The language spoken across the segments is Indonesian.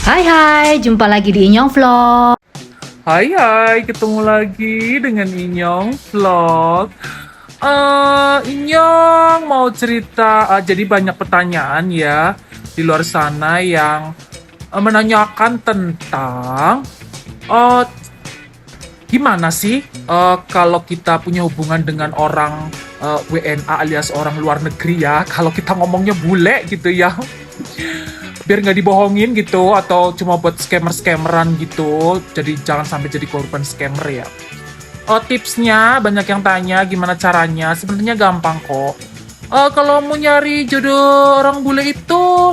Hai, jumpa lagi di Inyong Vlog. Hai, ketemu lagi dengan Inyong Vlog. Inyong mau cerita, jadi banyak pertanyaan ya di luar sana yang menanyakan tentang eh, gimana sih kalau kita punya hubungan dengan orang WNA alias orang luar negeri ya, kalau kita ngomongnya bule gitu ya. Biar nggak dibohongin gitu atau cuma buat scammer-scammeran gitu, jadi jangan sampai jadi korban scammer ya. Tipsnya banyak yang tanya gimana caranya, sebenarnya gampang kok. Kalau mau nyari jodoh orang bule itu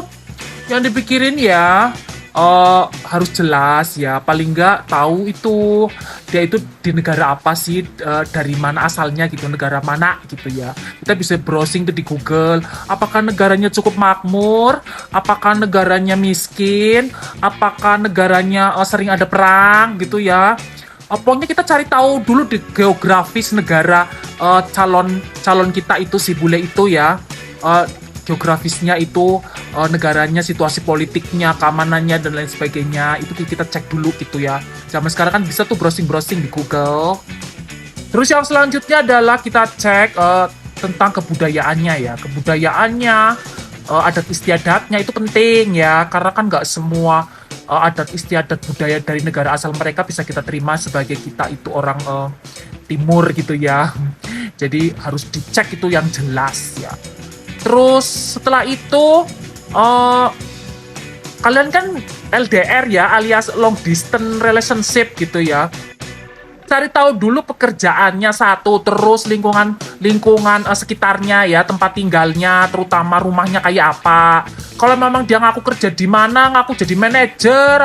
yang dipikirin ya, harus jelas ya, paling nggak tahu itu dia itu di negara apa sih, dari mana asalnya gitu, negara mana gitu ya. Kita bisa browsing tuh di Google, apakah negaranya cukup makmur, apakah negaranya miskin, apakah negaranya sering ada perang gitu ya. Pokoknya kita cari tahu dulu di geografis negara calon calon kita itu, si bule itu ya. Geografisnya itu, negaranya, situasi politiknya, keamanannya dan lain sebagainya, itu kita cek dulu gitu ya. Zaman sekarang kan bisa tuh browsing-browsing di Google. Terus yang selanjutnya adalah kita cek tentang kebudayaannya ya. Kebudayaannya, adat istiadatnya itu penting ya, karena kan nggak semua adat istiadat budaya dari negara asal mereka bisa kita terima sebagai kita itu orang timur gitu ya. Jadi harus dicek itu yang jelas ya. Terus setelah itu kalian kan LDR ya, alias long distance relationship gitu ya. Cari tahu dulu pekerjaannya satu, terus lingkungan lingkungan sekitarnya ya, tempat tinggalnya, terutama rumahnya kayak apa. Kalau memang dia ngaku kerja di mana, ngaku jadi manajer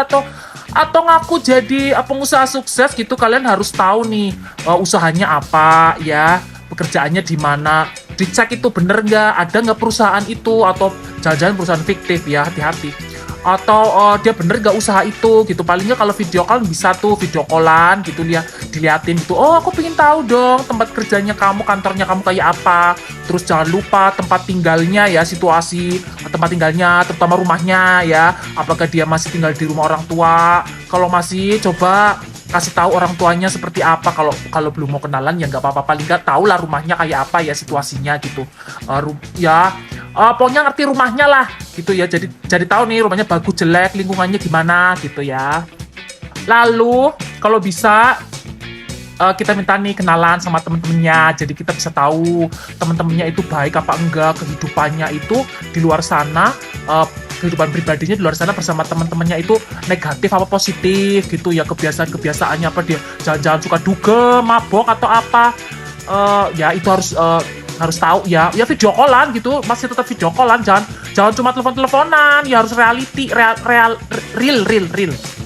atau ngaku jadi pengusaha sukses gitu, kalian harus tahu nih usahanya apa ya, pekerjaannya di mana. Dicek itu bener nggak, ada nggak perusahaan itu, atau jangan-jangan perusahaan fiktif ya, hati-hati. Atau dia bener nggak usaha itu gitu. Paling nggak kalau video call bisa tuh video callan gitu, diliatin gitu. Oh, aku pengen tahu dong tempat kerjanya kamu, kantornya kamu kayak apa. Terus jangan lupa tempat tinggalnya ya, situasi tempat tinggalnya, terutama rumahnya ya. Apakah dia masih tinggal di rumah orang tua? Kalau masih, coba kasih tahu orang tuanya seperti apa. Kalau belum mau kenalan ya nggak apa-apa, paling nggak tahu lah rumahnya kayak apa ya, situasinya gitu. Pokoknya ngerti rumahnya lah gitu ya, jadi tahu nih rumahnya bagus jelek, lingkungannya gimana gitu ya. Lalu kalau bisa kita minta nih kenalan sama temen-temennya, jadi kita bisa tahu temen-temennya itu baik apa enggak, kehidupannya itu di luar sana, kehidupan pribadinya di luar sana bersama teman-temannya itu negatif apa positif gitu ya, kebiasaan-kebiasaannya apa, dia jangan suka dugem, mabok atau apa. Ya itu harus tahu ya video callan gitu, masih tetap video callan, jangan cuma telepon-teleponan ya, harus reality, real,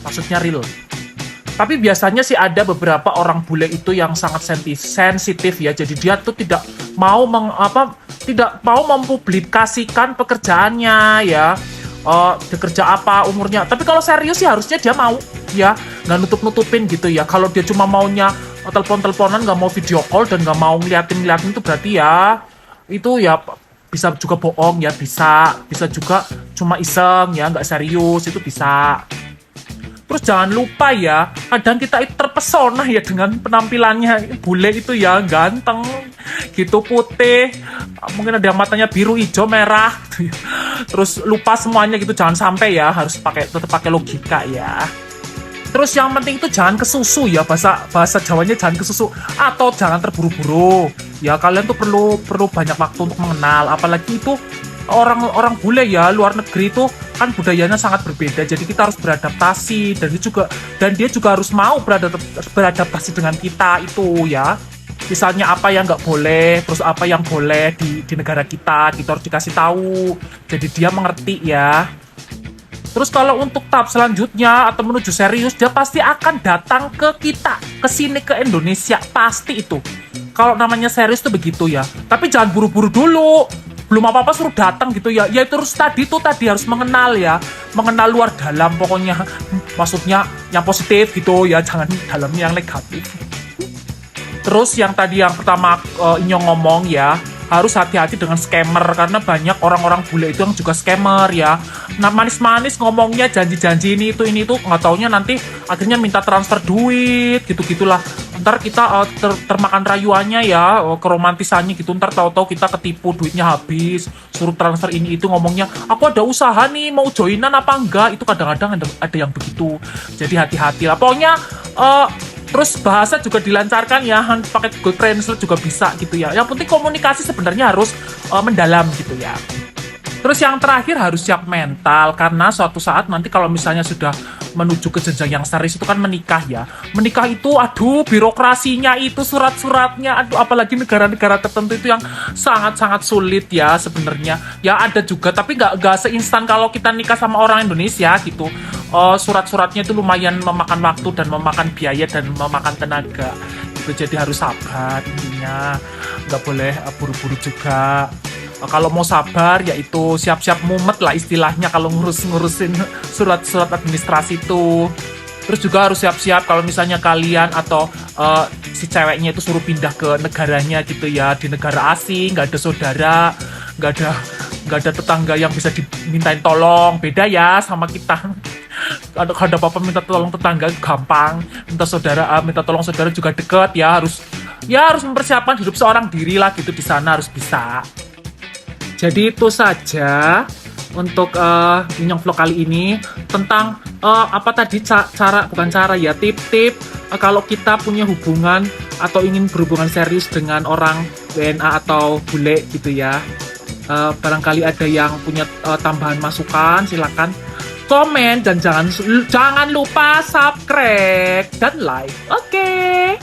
maksudnya real. Tapi biasanya sih ada beberapa orang bule itu yang sangat sensitif ya, jadi dia tuh tidak mau tidak mau mempublikasikan pekerjaannya ya, dia kerja apa, umurnya. Tapi kalau serius sih harusnya dia mau ya, nggak nutup-nutupin gitu ya. Kalau dia cuma maunya telepon-teleponan, nggak mau video call dan nggak mau ngeliatin itu, berarti ya itu ya bisa juga bohong ya, bisa juga cuma iseng ya, nggak serius, itu bisa. Terus jangan lupa ya, kadang kita itu terpesona ya dengan penampilannya. Bule itu ya ganteng gitu, putih, mungkin ada yang matanya biru, hijau, merah gitu ya. Terus lupa semuanya gitu, jangan sampai ya, harus tetap pakai logika ya. Terus yang penting itu jangan kesusu ya, bahasa Jawanya jangan kesusu, atau jangan terburu-buru ya. Kalian tuh perlu banyak waktu untuk mengenal, apalagi itu orang bule ya, luar negeri itu kan budayanya sangat berbeda, jadi kita harus beradaptasi, dan dia juga harus mau beradaptasi dengan kita itu ya. Misalnya apa yang nggak boleh, terus apa yang boleh di negara kita harus dikasih tahu, jadi dia mengerti ya. Terus kalau untuk tahap selanjutnya atau menuju serius, dia pasti akan datang ke kita, ke sini, ke Indonesia, pasti itu. Kalau namanya serius tuh begitu ya. Tapi jangan buru-buru dulu. Belum apa-apa suruh datang gitu ya. Ya terus tadi harus mengenal ya. Mengenal luar dalam pokoknya. Maksudnya yang positif gitu ya, jangan dalamnya yang negatif. Terus yang tadi yang pertama Inyong ngomong ya, harus hati-hati dengan scammer karena banyak orang-orang bule itu yang juga scammer ya. Nah, manis-manis ngomongnya janji-janji ini itu nggak taunya nanti akhirnya minta transfer duit gitu-gitulah. Ntar kita termakan rayuannya ya, keromantisannya gitu. Ntar tahu-tahu kita ketipu, duitnya habis, suruh transfer ini itu ngomongnya, aku ada usaha nih, mau joinan apa enggak? Itu kadang-kadang ada yang begitu. Jadi hati-hati lah. Pokoknya terus bahasa juga dilancarkan ya, pakai Google Translate juga bisa gitu ya. Yang penting komunikasi sebenarnya harus mendalam gitu ya. Terus yang terakhir harus siap mental, karena suatu saat nanti kalau misalnya sudah menuju ke jenjang yang serius itu kan menikah ya. Menikah itu aduh birokrasinya itu surat-suratnya aduh, apalagi negara-negara tertentu itu yang sangat-sangat sulit ya sebenarnya. Ya ada juga tapi nggak seinstan kalau kita nikah sama orang Indonesia gitu. Surat-suratnya itu lumayan memakan waktu dan memakan biaya dan memakan tenaga gitu. Jadi harus sabar intinya, nggak boleh buru-buru juga. Kalau mau sabar yaitu siap-siap mumet lah istilahnya kalau ngurusin surat-surat administrasi itu. Terus juga harus siap-siap kalau misalnya kalian atau si ceweknya itu suruh pindah ke negaranya gitu ya, di negara asing, nggak ada saudara, nggak ada tetangga yang bisa dimintain tolong. Beda ya sama kita. Kalau ada apa-apa minta tolong tetangga gampang, minta tolong saudara juga deket ya, harus mempersiapkan hidup seorang diri lah gitu di sana, harus bisa. Jadi itu saja untuk Inyong Vlog kali ini tentang apa tadi tip-tip kalau kita punya hubungan atau ingin berhubungan serius dengan orang WNA atau bule gitu ya. Barangkali ada yang punya tambahan masukan, silakan komen dan jangan lupa subscribe dan like. Oke.